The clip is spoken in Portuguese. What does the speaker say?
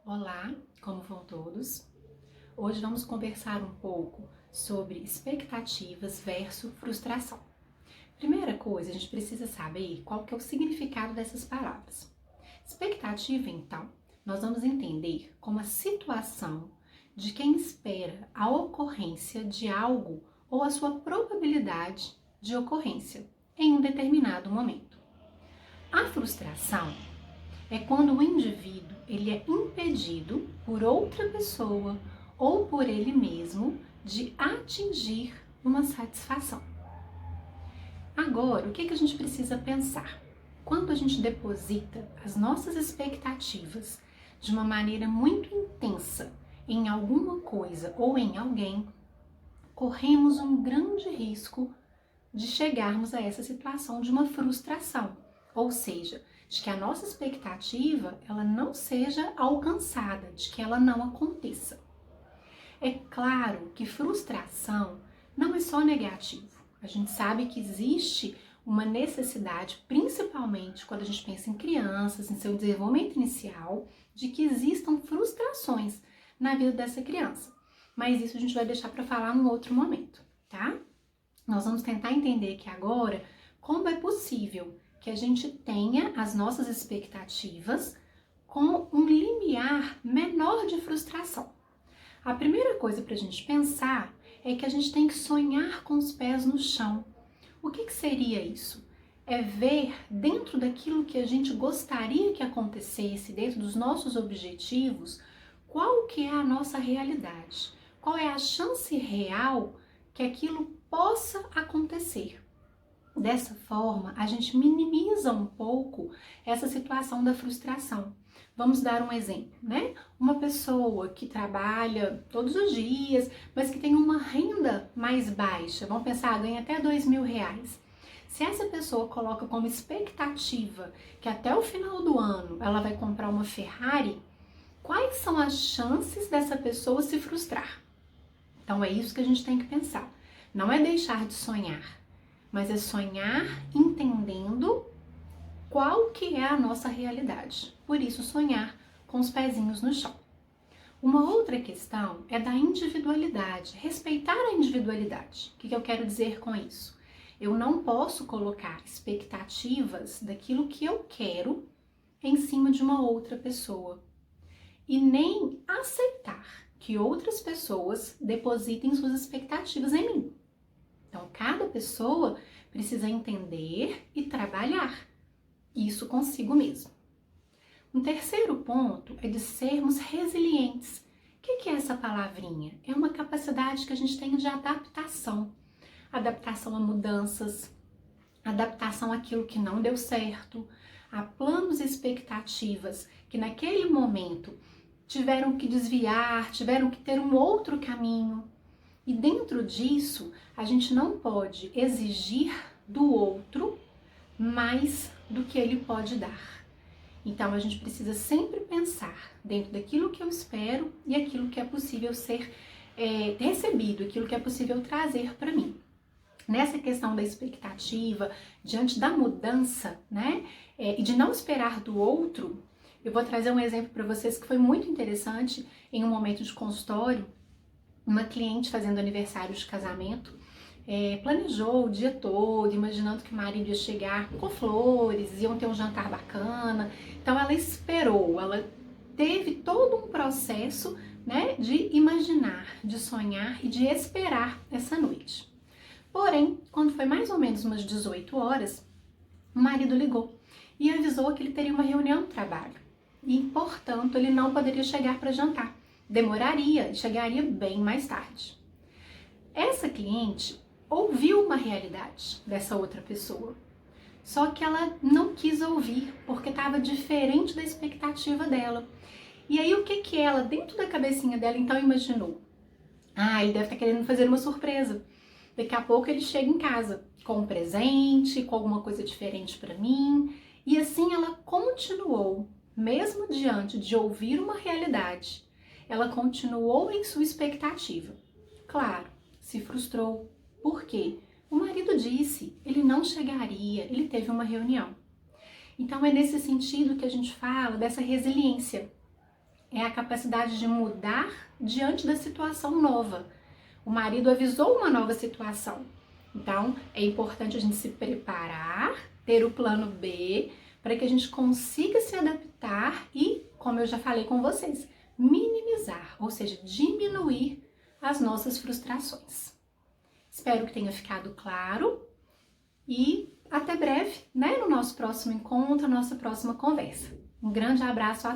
Olá, como vão todos? Hoje vamos conversar um pouco sobre expectativas versus frustração. Primeira coisa, a gente precisa saber qual que é o significado dessas palavras. Expectativa, então, nós vamos entender como a situação de quem espera a ocorrência de algo ou a sua probabilidade de ocorrência em um determinado momento. A frustração é quando o indivíduo ele é impedido por outra pessoa ou por ele mesmo de atingir uma satisfação. Agora, o que a gente precisa pensar? Quando a gente deposita as nossas expectativas de uma maneira muito intensa em alguma coisa ou em alguém, corremos um grande risco de chegarmos a essa situação de uma frustração, ou seja, de que a nossa expectativa ela não seja alcançada, de que ela não aconteça. É claro que frustração não é só negativo. A gente sabe que existe uma necessidade, principalmente quando a gente pensa em crianças, em seu desenvolvimento inicial, de que existam frustrações na vida dessa criança. Mas isso a gente vai deixar para falar num outro momento, tá? Nós vamos tentar entender aqui agora como é possível que a gente tenha as nossas expectativas com um limiar menor de frustração. A primeira coisa para a gente pensar é que a gente tem que sonhar com os pés no chão. O que seria isso? É ver dentro daquilo que a gente gostaria que acontecesse, dentro dos nossos objetivos, qual que é a nossa realidade, qual é a chance real que aquilo possa acontecer. Dessa forma, a gente minimiza um pouco essa situação da frustração. Vamos dar um exemplo, né? Uma pessoa que trabalha todos os dias, mas que tem uma renda mais baixa, vamos pensar, ganha até R$ 2.000. Se essa pessoa coloca como expectativa que até o final do ano ela vai comprar uma Ferrari, quais são as chances dessa pessoa se frustrar? Então é isso que a gente tem que pensar. Não é deixar de sonhar, mas é sonhar entendendo qual que é a nossa realidade. Por isso, sonhar com os pezinhos no chão. Uma outra questão é da individualidade, respeitar a individualidade. O que eu quero dizer com isso? Eu não posso colocar expectativas daquilo que eu quero em cima de uma outra pessoa e nem aceitar que outras pessoas depositem suas expectativas em mim. Então, cada pessoa precisa entender e trabalhar isso consigo mesmo. Um terceiro ponto é de sermos resilientes. O que é essa palavrinha? É uma capacidade que a gente tem de adaptação. Adaptação a mudanças, adaptação àquilo que não deu certo, a planos e expectativas que naquele momento tiveram que desviar, tiveram que ter um outro caminho. E dentro disso, a gente não pode exigir do outro mais do que ele pode dar. Então, a gente precisa sempre pensar dentro daquilo que eu espero e aquilo que é possível ser recebido, aquilo que é possível trazer para mim. Nessa questão da expectativa, diante da mudança, né, e de não esperar do outro, eu vou trazer um exemplo para vocês que foi muito interessante em um momento de consultório. Uma cliente fazendo aniversário de casamento, planejou o dia todo, imaginando que o marido ia chegar com flores, iam ter um jantar bacana. Então ela esperou, ela teve todo um processo, né, de imaginar, de sonhar e de esperar essa noite. Porém, quando foi mais ou menos umas 18 horas, o marido ligou e avisou que ele teria uma reunião no trabalho e, portanto, ele não poderia chegar para jantar. Demoraria e chegaria bem mais tarde. Essa cliente ouviu uma realidade dessa outra pessoa, só que ela não quis ouvir porque estava diferente da expectativa dela. E aí o que ela, dentro da cabecinha dela, então imaginou? Ele deve estar querendo fazer uma surpresa. Daqui a pouco ele chega em casa com um presente, com alguma coisa diferente para mim. E assim ela continuou, mesmo diante de ouvir uma realidade, ela continuou em sua expectativa. Claro, se frustrou. Por quê? O marido disse, ele não chegaria, ele teve uma reunião. Então é nesse sentido que a gente fala dessa resiliência. é a capacidade de mudar diante da situação nova. O marido avisou uma nova situação. Então, é importante a gente se preparar, ter o plano B, para que a gente consiga se adaptar e, como eu já falei com vocês, minimizar, ou seja, diminuir as nossas frustrações. Espero que tenha ficado claro e até breve, né, no nosso próximo encontro, nossa próxima conversa. Um grande abraço a todos.